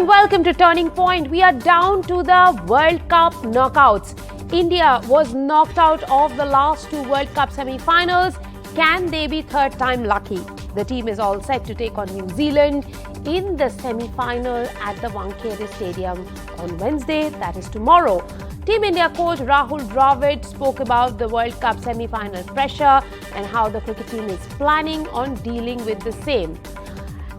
and welcome to Turning Point. We are down to the World Cup knockouts. India was knocked out of the last two World Cup semi-finals. Can they be third time lucky? The team is all set to take on New Zealand in the semi-final at the Wankhede Stadium on Wednesday, that is tomorrow. Team India coach Rahul Dravid spoke about the World Cup semi-final pressure and how the cricket team is planning on dealing with the same.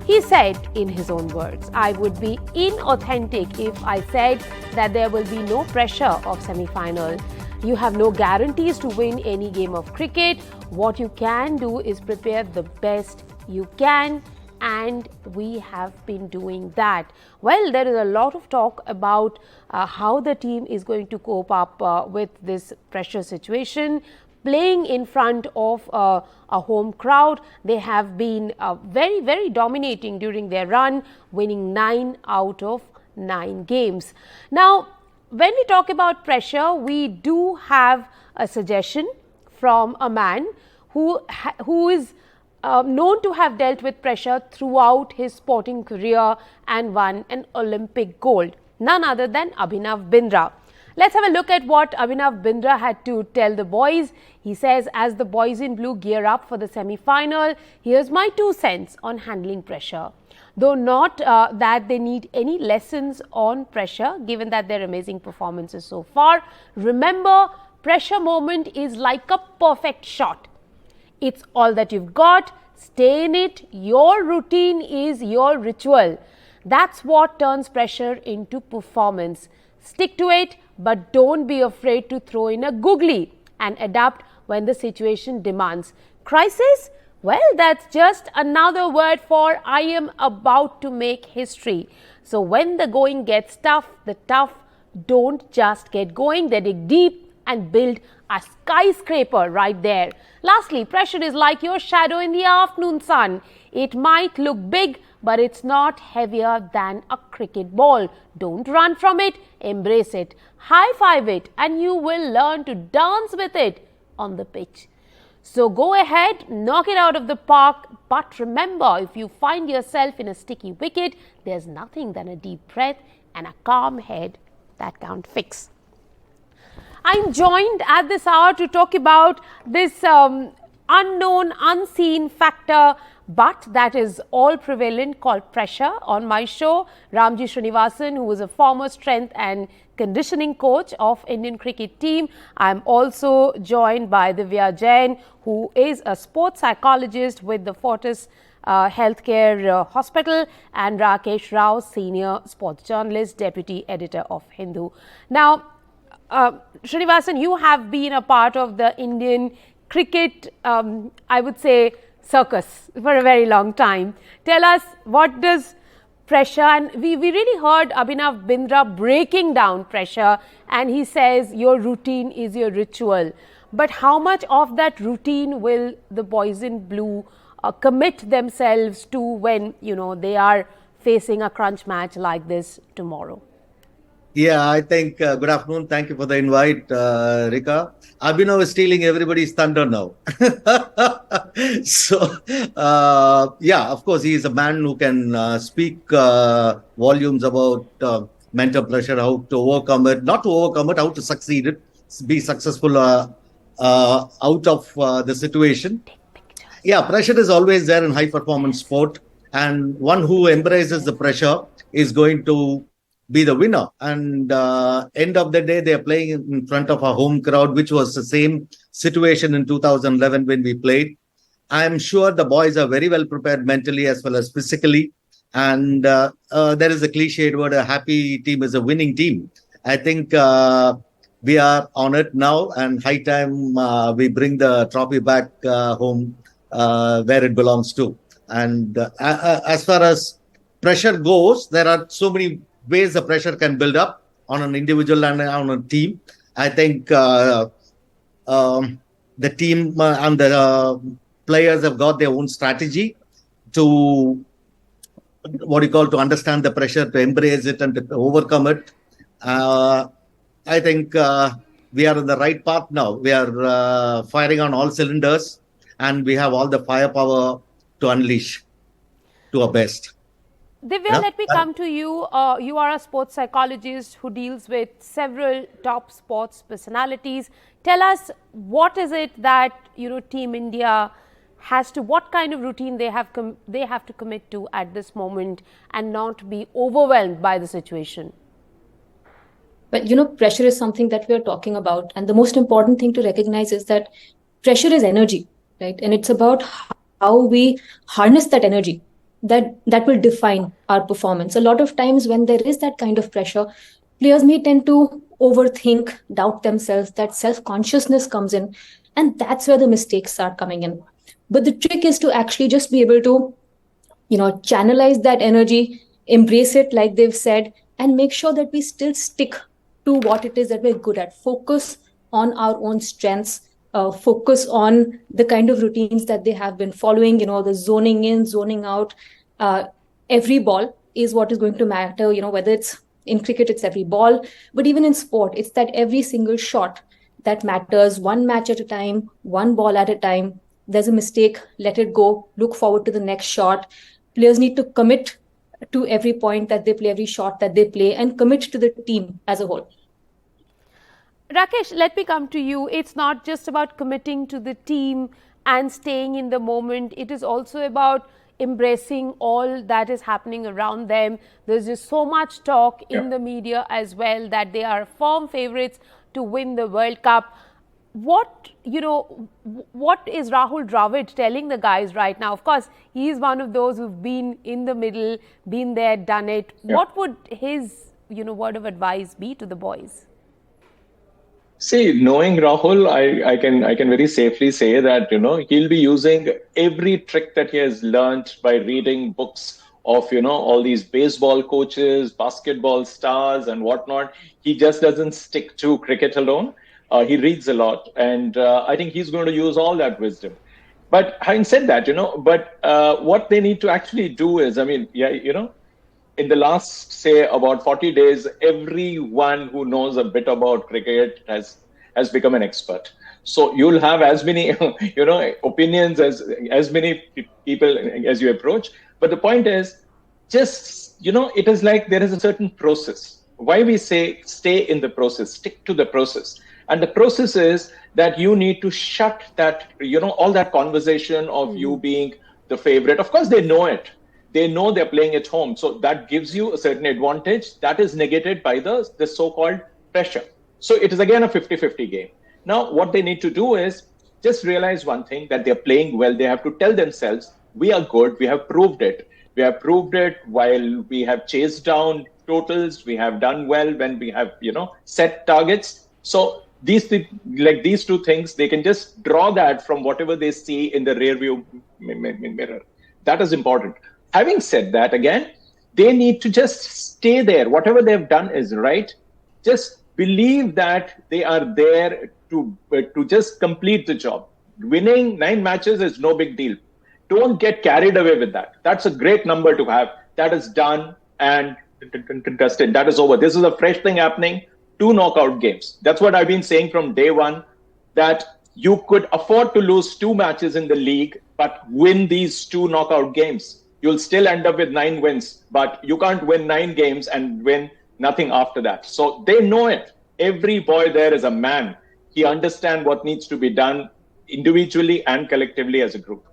He said, in his own words, "I would be inauthentic if I said that there will be no pressure of semi-final. You have no guarantees to win any game of cricket. What you can do is prepare the best you can, and we have been doing that." Well, there is a lot of talk about how the team is going to cope up with this pressure situation. Playing in front of a home crowd, they have been very, very dominating during their run, winning 9 out of 9 games. Now, when we talk about pressure, we do have a suggestion from a man who is known to have dealt with pressure throughout his sporting career and won an Olympic gold, none other than Abhinav Bindra. Let's have a look at what Abhinav Bindra had to tell the boys. He says, as the boys in blue gear up for the semi-final, here's my 2 cents on handling pressure. Though not that they need any lessons on pressure, given that their amazing performances so far. Remember, pressure moment is like a perfect shot. It's all that you've got. Stay in it. Your routine is your ritual. That's what turns pressure into performance. Stick to it, but don't be afraid to throw in a googly and adapt when the situation demands. Crisis? Well, that's just another word for I am about to make history. So when the going gets tough, the tough don't just get going, they dig deep and build a skyscraper right there. Lastly, pressure is like your shadow in the afternoon sun. It might look big, but it's not heavier than a cricket ball. Don't run from it, embrace it, high-five it, and you will learn to dance with it on the pitch. So go ahead, knock it out of the park, but remember, if you find yourself in a sticky wicket, there's nothing than a deep breath and a calm head that can't fix. I'm joined at this hour to talk about this unknown, unseen factor, but that is all prevalent, called pressure. On my show, Ramji Srinivasan, who is a former strength and conditioning coach of Indian cricket team. I'm also joined by Divya Jain, who is a sports psychologist with the Fortis Healthcare Hospital, and Rakesh Rao, senior sports journalist, deputy editor of Hindu. Now, Srinivasan, you have been a part of the Indian cricket, I would say, circus for a very long time. Tell us, what does pressure, and we really heard Abhinav Bindra breaking down pressure, and he says your routine is your ritual. But how much of that routine will the boys in blue commit themselves to when, you know, they are facing a crunch match like this tomorrow? Yeah, I think, good afternoon. Thank you for the invite, Rika. Abhinav is stealing everybody's thunder now. So, yeah, of course, he is a man who can speak volumes about mental pressure, how to overcome it, not to overcome it, how to succeed it, be successful out of the situation. Yeah, pressure is always there in high performance sport, and one who embraces the pressure is going to be the winner. And end of the day, they are playing in front of a home crowd, which was the same situation in 2011 when we played. I am sure the boys are very well prepared mentally as well as physically. And there is a cliched word, a happy team is a winning team. I think we are on it now, and high time we bring the trophy back home where it belongs to. And as far as pressure goes, there are so many ways the pressure can build up on an individual and on a team. I think the team and the players have got their own strategy to to understand the pressure, to embrace it and to overcome it. I think we are on the right path now. We are firing on all cylinders, and we have all the firepower to unleash to our best. Divya, let me come to you. You are a sports psychologist who deals with several top sports personalities. Tell us, what is it that Team India has to, what kind of routine they have to commit to at this moment and not be overwhelmed by the situation? But pressure is something that we are talking about, and the most important thing to recognize is that pressure is energy, right? And it's about how we harness that energy that will define our performance. A lot of times when there is that kind of pressure, players may tend to overthink, doubt themselves, that self-consciousness comes in, and that's where the mistakes are coming in. But the trick is to actually just be able to channelize that energy, embrace it like they've said, and make sure that we still stick to what it is that we're good at. Focus on our own strengths, focus on the kind of routines that they have been following, the zoning in, zoning out. Every ball is what is going to matter, whether it's in cricket, it's every ball, but even in sport, it's that every single shot that matters, one match at a time, one ball at a time. There's a mistake, let it go, look forward to the next shot. Players need to commit to every point that they play, every shot that they play, and commit to the team as a whole. Rakesh, let me come to you. It's not just about committing to the team and staying in the moment. It is also about embracing all that is happening around them. There's just so much talk in the media as well that they are firm favorites to win the World Cup. What is Rahul Dravid telling the guys right now? Of course, he is one of those who've been in the middle, been there, done it. Yeah. What would his, word of advice be to the boys? See, knowing Rahul, I can very safely say that, he'll be using every trick that he has learned by reading books of, all these baseball coaches, basketball stars and whatnot. He just doesn't stick to cricket alone. He reads a lot, and I think he's going to use all that wisdom. But having said that, what they need to actually do is, in the last, say, about 40 days, everyone who knows a bit about cricket has become an expert. So you'll have as many, opinions as many people as you approach. But the point is, just, it is like there is a certain process. Why we say stay in the process, stick to the process. And the process is that you need to shut that, all that conversation of you being the favorite. Of course, they know it. They know they're playing at home. So that gives you a certain advantage. That is negated by the so-called pressure. So it is again a 50-50 game. Now, what they need to do is just realize one thing, that they're playing well. They have to tell themselves, we are good. We have proved it. We have proved it while we have chased down totals. We have done well when we have, set targets. So these two things, they can just draw that from whatever they see in the rearview mirror. That is important. Having said that, again, they need to just stay there. Whatever they've done is right. Just believe that they are there to just complete the job. Winning 9 matches is no big deal. Don't get carried away with that. That's a great number to have. That is done and contested. That is over. This is a fresh thing happening. 2 knockout games. That's what I've been saying from day one, that you could afford to lose 2 matches in the league, but win these 2 knockout games. You'll still end up with 9 wins, but you can't win 9 games and win nothing after that. So they know it. Every boy there is a man. He understands what needs to be done individually and collectively as a group.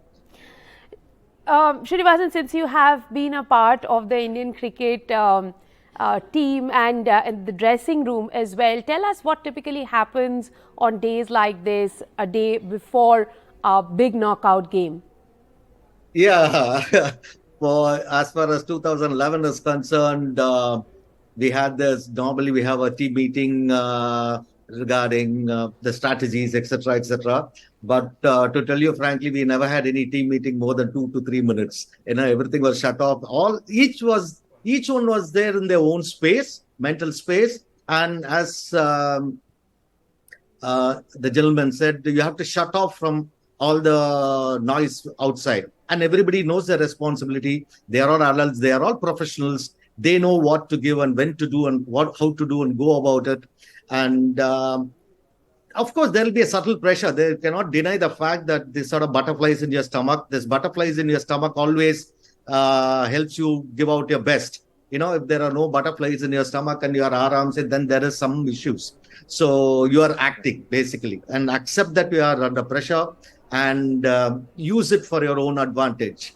Srinivasan, since you have been a part of the Indian cricket team and the dressing room as well, tell us what typically happens on days like this, a day before a big knockout game. Yeah, as far as 2011 is concerned, we had this. Normally, we have a team meeting regarding the strategies, etc., etc. But to tell you frankly, we never had any team meeting more than 2 to 3 minutes. Everything was shut off. Each one was there in their own space, mental space. And as the gentleman said, you have to shut off from all the noise outside. And everybody knows their responsibility. They are all adults. They are all professionals. They know what to give and when to do and how to do and go about it. And of course, there will be a subtle pressure. They cannot deny the fact that this sort of butterflies in your stomach. There's butterflies in your stomach always helps you give out your best. If there are no butterflies in your stomach and your arms, then there is some issues. So you are acting basically, and accept that you are under pressure, and use it for your own advantage.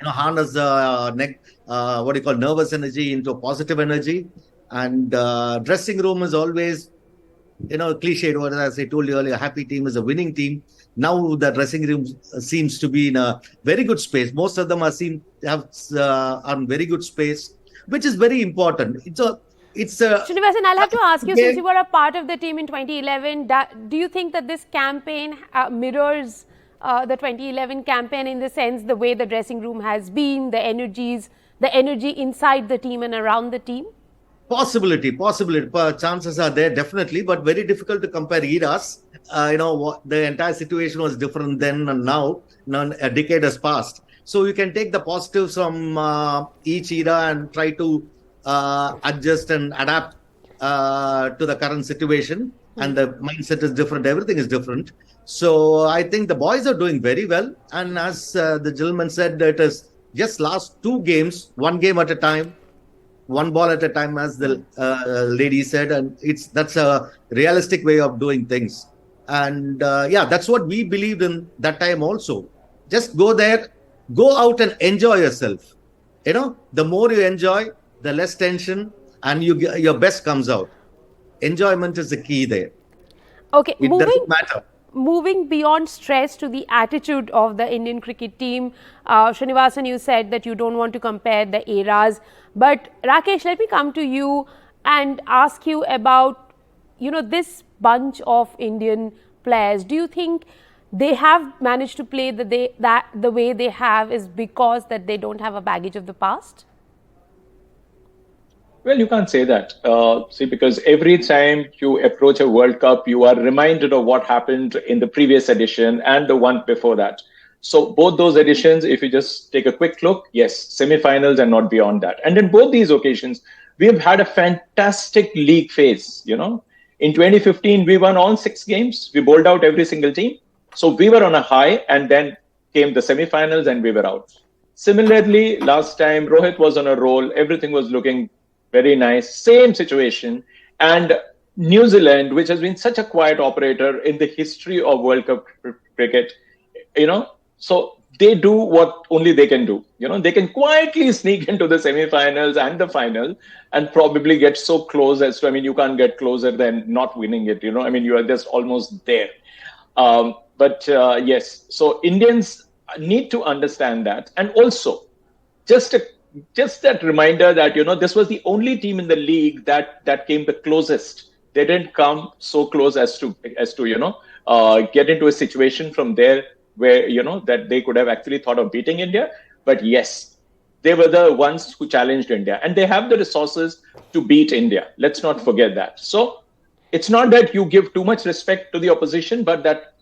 Harness the what do you call nervous energy into positive energy. And dressing room is always, cliche word, as I told you earlier, happy team is a winning team. Now the dressing room seems to be in a very good space. Most of them are in very good space, which is very important. Srinivasan, I'll have to ask you, since you were a part of the team in 2011, do you think that this campaign mirrors the 2011 campaign in the sense the way the dressing room has been, the energy inside the team and around the team? Possibility. Chances are there, definitely, but very difficult to compare eras. The entire situation was different then and now. A decade has passed. So you can take the positives from each era and try to adjust and adapt to the current situation. And the mindset is different. Everything is different. So I think the boys are doing very well. And as the gentleman said, it is just last 2 games, 1 game at a time, 1 ball at a time, as the lady said. And that's a realistic way of doing things. And that's what we believed in that time also. Just go there, go out and enjoy yourself. The more you enjoy, the less tension, and your best comes out. Enjoyment is the key there. Okay, it doesn't matter. Moving beyond stress to the attitude of the Indian cricket team, Srinivasan, you said that you don't want to compare the eras. But Rakesh, let me come to you and ask you about, this bunch of Indian players. Do you think they have managed to play the way they have is because that they don't have a baggage of the past? Well, you can't say that. Because every time you approach a World Cup, you are reminded of what happened in the previous edition and the one before that. So both those editions, if you just take a quick look, yes, semi-finals and not beyond that. And in both these occasions, we have had a fantastic league phase. In 2015, we won all 6 games. We bowled out every single team. So we were on a high, and then came the semi-finals and we were out. Similarly, last time, Rohit was on a roll. Everything was looking very nice. Same situation. And New Zealand, which has been such a quiet operator in the history of World Cup cricket, so they do what only they can do. They can quietly sneak into the semi-finals and the final and probably get so close as to, you can't get closer than not winning it. You are just almost there. Yes, so Indians need to understand that. And also, just that reminder that, this was the only team in the league that came the closest. They didn't come so close as to get into a situation from there where, that they could have actually thought of beating India. But yes, they were the ones who challenged India, and they have the resources to beat India. Let's not forget that. So it's not that you give too much respect to the opposition, but that,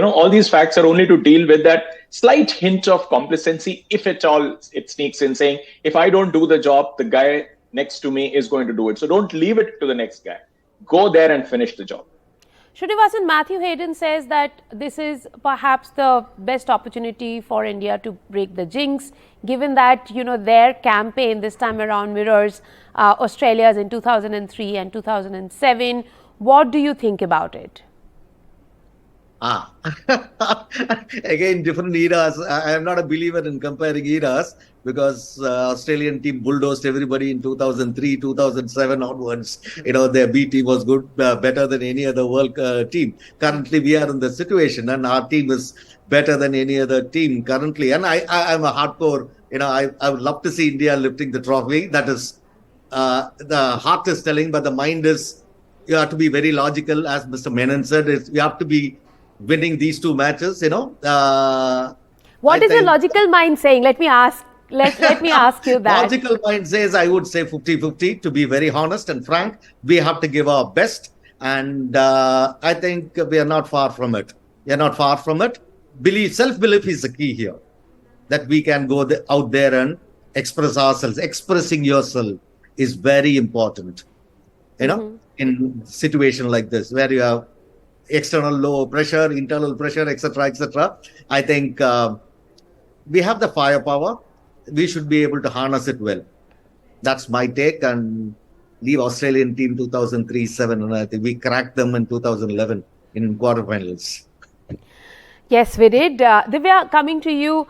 all these facts are only to deal with that slight hint of complacency, if at all it sneaks in, saying, if I don't do the job, the guy next to me is going to do it. So don't leave it to the next guy. Go there and finish the job. Srinivasan, Matthew Hayden says that this is perhaps the best opportunity for India to break the jinx, given that, their campaign this time around mirrors Australia's in 2003 and 2007. What do you think about it? Again, different eras. I am not a believer in comparing eras, because Australian team bulldozed everybody in 2003, 2007 onwards. Their B team was good, better than any other world team. Currently, we are in the situation, and our team is better than any other team currently. And I'm a hardcore. I would love to see India lifting the trophy. That is, the heart is telling, but the mind is. You have to be very logical, as Mr. Menon said. You have to be winning these 2 matches. What is the logical mind saying? Let me ask you that. Logical mind says, I would say 50-50. To be very honest and frank, we have to give our best, and I think we are not far from it. Self-belief is the key here. That we can go out there and express ourselves. Expressing yourself is very important. In situation like this, where you have external low pressure, internal pressure, etc., etc. I think we have the firepower. We should be able to harness it well. That's my take, and leave Australian team 2003-7, and I think we cracked them in 2011 in quarterfinals. Yes, we did. Divya, coming to you,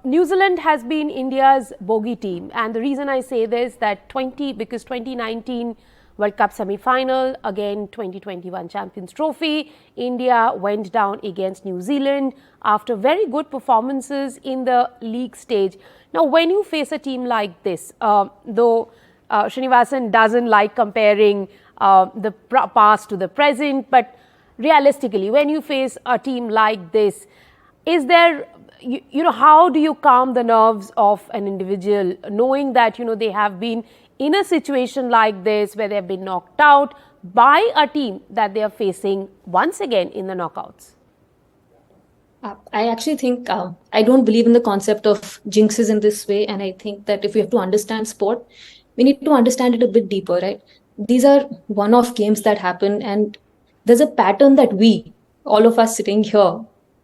New Zealand has been India's bogey team, and the reason I say this that because 2019 World Cup semi-final, again 2021 Champions Trophy, India went down against New Zealand after very good performances in the league stage. Now, when you face a team like this, though Srinivasan doesn't like comparing the past to the present, but realistically, when you face a team like this, is there, how do you calm the nerves of an individual knowing that, they have been in a situation like this where they have been knocked out by a team that they are facing once again in the knockouts? I actually think I don't believe in the concept of jinxes in this way. And I think that if we have to understand sport, we need to understand it a bit deeper, right? These are one-off games that happen, and there's a pattern that we, all of us sitting here,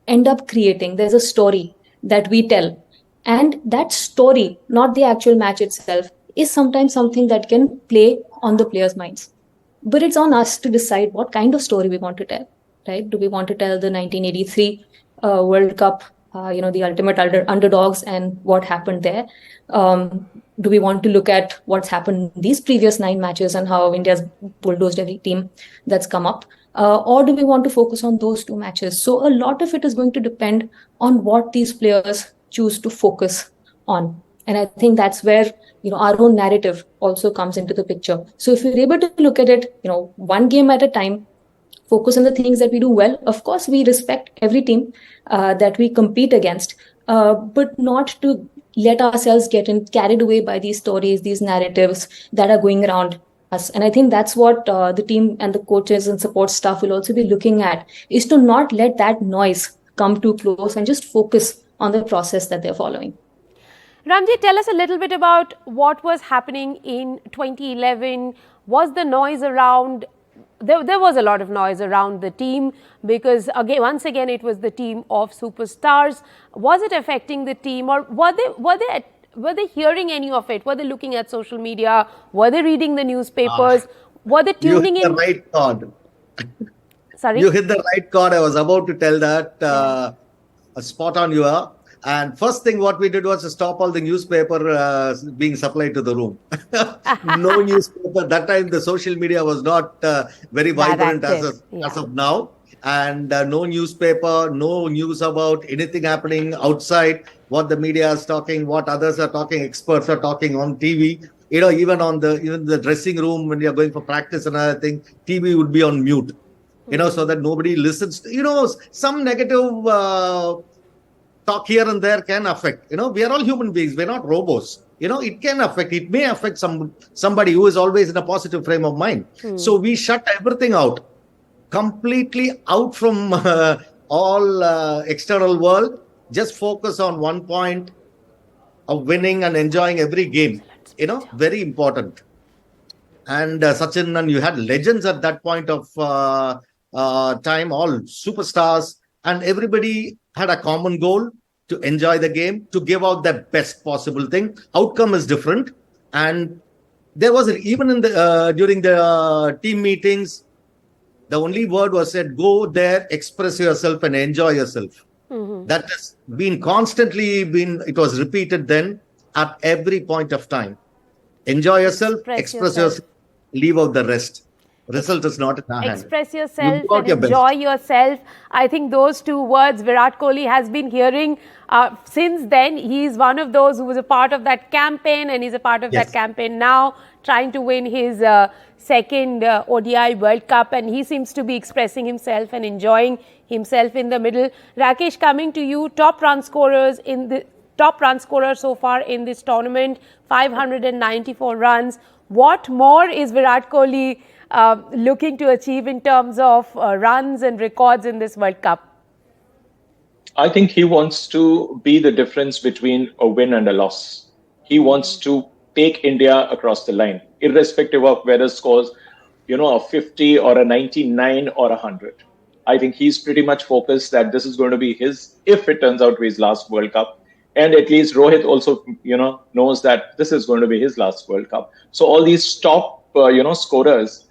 end up creating. There's a story that we tell. And that story, not the actual match itself, is sometimes something that can play on the players' minds. But it's on us to decide what kind of story we want to tell, right? Do we want to tell the 1983 World Cup, the ultimate underdogs and what happened there? Do we want to look at what's happened in these previous 9 matches and how India's bulldozed every team that's come up? Or do we want to focus on those 2 matches? So a lot of it is going to depend on what these players choose to focus on. And I think that's where, our own narrative also comes into the picture. So if we're able to look at it, one game at a time, focus on the things that we do well. Of course, we respect every team that we compete against, but not to let ourselves get carried away by these stories, these narratives that are going around us. And I think that's what the team and the coaches and support staff will also be looking at, is to not let that noise come too close and just focus on the process that they're following. Ramji, tell us a little bit about what was happening in 2011. Was the noise around, there was a lot of noise around the team because once again it was the team of superstars. Was it affecting the team, or were they hearing any of it? Were they looking at social media? Were they reading the newspapers? Were they tuning in? You hit the right chord. Sorry? You hit the right chord. I was about to tell that. Spot on you are. And first thing what we did was to stop all the newspaper being supplied to the room. No newspaper. That time the social media was not very vibrant as of now. And no newspaper, no news about anything happening outside, what the media is talking, what others are talking, experts are talking on TV. Even the dressing room when you're going for practice and other thing, TV would be on mute. So that nobody listens. Some negative talk here and there can affect. We are all human beings. We're not robots. It can affect. It may affect somebody who is always in a positive frame of mind. So we shut everything out, completely out from all external world. Just focus on one point of winning and enjoying every game. Very important. And Sachin, and you had legends at that point of time, all superstars, and everybody had a common goal to enjoy the game, to give out the best possible thing. Outcome is different. And there was, even in the during the team meetings, the only word was said, go there, express yourself and enjoy yourself. That has been it was repeated then at every point of time. Enjoy yourself, express yourself, leave out the rest. Result is not in our hand. Express yourself and enjoy yourself. I think those 2 words Virat Kohli has been hearing since then. He is one of those who was a part of that campaign, and he's a part of that campaign now, trying to win his second ODI World Cup, and he seems to be expressing himself and enjoying himself in the middle. Rakesh, coming to you, top run scorer so far in this tournament, 594 runs. What more is Virat Kohli looking to achieve in terms of runs and records in this World Cup? I think he wants to be the difference between a win and a loss. He wants to take India across the line, irrespective of whether scores, a 50 or a 99 or 100. I think he's pretty much focused that this is going to be if it turns out to be his last World Cup, And at least Rohit also, knows that this is going to be his last World Cup. So all these top, scorers,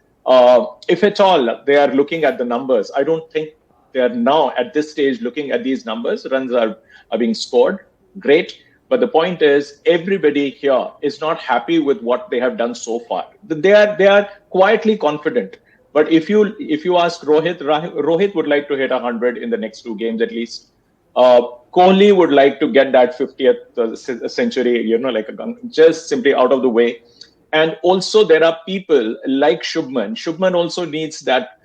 if at all they are looking at the numbers, I don't think they are now at this stage looking at these numbers. Runs are being scored, great. But the point is, everybody here is not happy with what they have done so far. They are quietly confident. But if you ask Rohit would like to hit 100 in the next 2 games at least. Kohli would like to get that 50th century, like a gun, just simply out of the way. And also there are people like Shubman. Shubman also needs that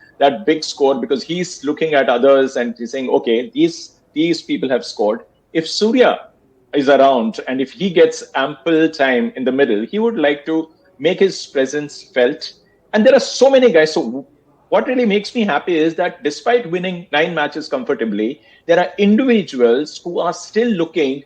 big score because he's looking at others and he's saying, okay, these people have scored. If Surya is around and if he gets ample time in the middle, he would like to make his presence felt. And there are so many guys. So what really makes me happy is that despite winning 9 matches comfortably, there are individuals who are still looking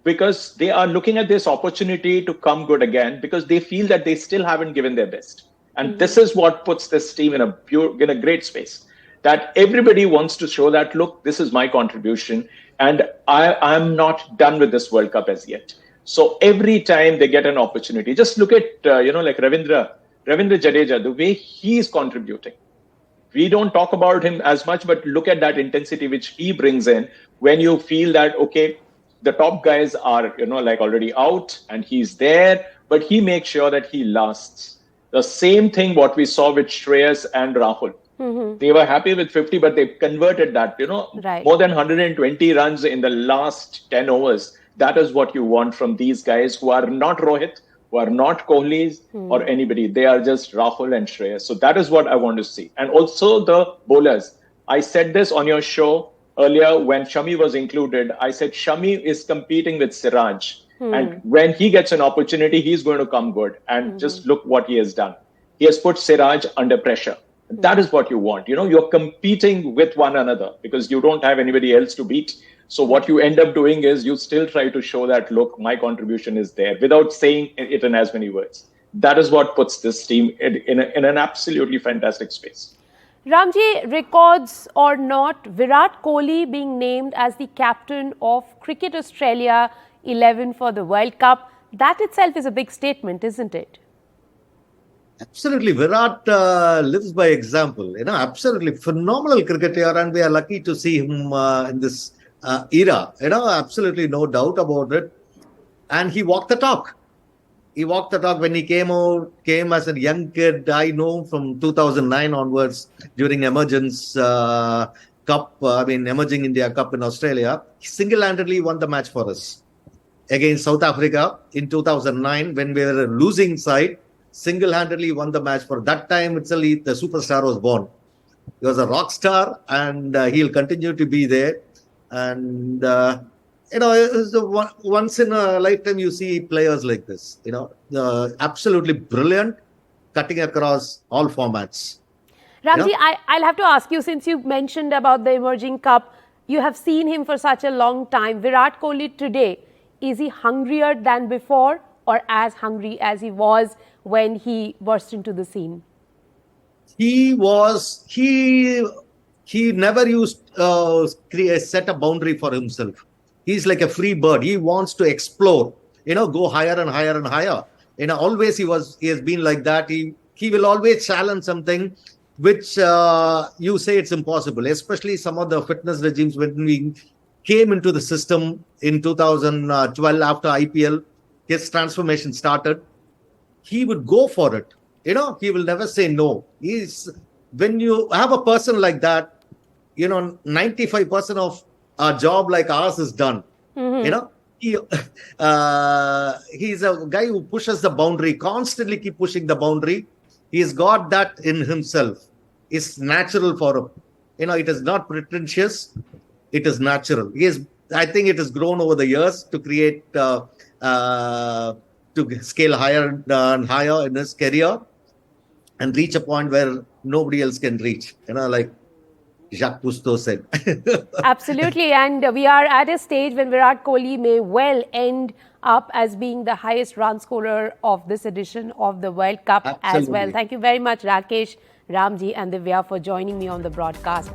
because they are looking at this opportunity to come good again because they feel that they still haven't given their best. And this is what puts this team in a great space. That everybody wants to show that, look, this is my contribution and I'm not done with this World Cup as yet. So every time they get an opportunity, just look at, like Ravindra Jadeja, the way he's contributing. We don't talk about him as much, but look at that intensity which he brings in when you feel that, okay, the top guys are, already out and he's there, but he makes sure that he lasts. The same thing what we saw with Shreyas and Rahul. Mm-hmm. They were happy with 50, but they converted that, right. More than 120 runs in the last 10 overs. That is what you want from these guys who are not Rohit, who are not Kohli or anybody. They are just Rahul and Shreyas. So that is what I want to see. And also the bowlers. I said this on your show earlier when Shami was included. I said Shami is competing with Siraj. And when he gets an opportunity, he's going to come good. And just look what he has done. He has put Siraj under pressure. That is what you want. You're competing with one another because you don't have anybody else to beat. So what you end up doing is you still try to show that, look, my contribution is there without saying it in as many words. That is what puts this team in an absolutely fantastic space. Ramji, records or not, Virat Kohli being named as the captain of Cricket Australia 11 for the World Cup, that itself is a big statement, isn't it? Absolutely. Virat lives by example. Absolutely phenomenal cricketer, and we are lucky to see him in this era. Absolutely no doubt about it. And he walked the talk. He walked the talk when he came as a young kid. I know from 2009 onwards during Emergence Emerging India Cup in Australia, he single-handedly won the match for us against South Africa in 2009 when we were a losing side. Single-handedly won the match. For that time itself, the superstar was born. He was a rock star, and he'll continue to be there. And it's once in a lifetime you see players like this. Absolutely brilliant, cutting across all formats. Ramji, I'll have to ask you, since you mentioned about the Emerging Cup, you have seen him for such a long time. Virat Kohli today, is he hungrier than before or as hungry as he was when he burst into the scene? He never used set a boundary for himself. He's like a free bird. He wants to explore, go higher and higher and higher. Always he has been like that. He will always challenge something which you say it's impossible, especially some of the fitness regimes when we came into the system in 2012 after IPL, his transformation started. He would go for it. He will never say no. When you have a person like that, 95% of a job like ours is done. Mm-hmm. He's a guy who pushes the boundary, constantly keep pushing the boundary. He's got that in himself. It's natural for him. It is not pretentious. It is natural. I think it has grown over the years to create, to scale higher and higher in his career and reach a point where nobody else can reach. Like Jacques Cousteau said. Absolutely. And we are at a stage when Virat Kohli may well end up as being the highest run scorer of this edition of the World Cup. Absolutely. As well. Thank you very much, Rakesh, Ramji and Divya for joining me on the broadcast.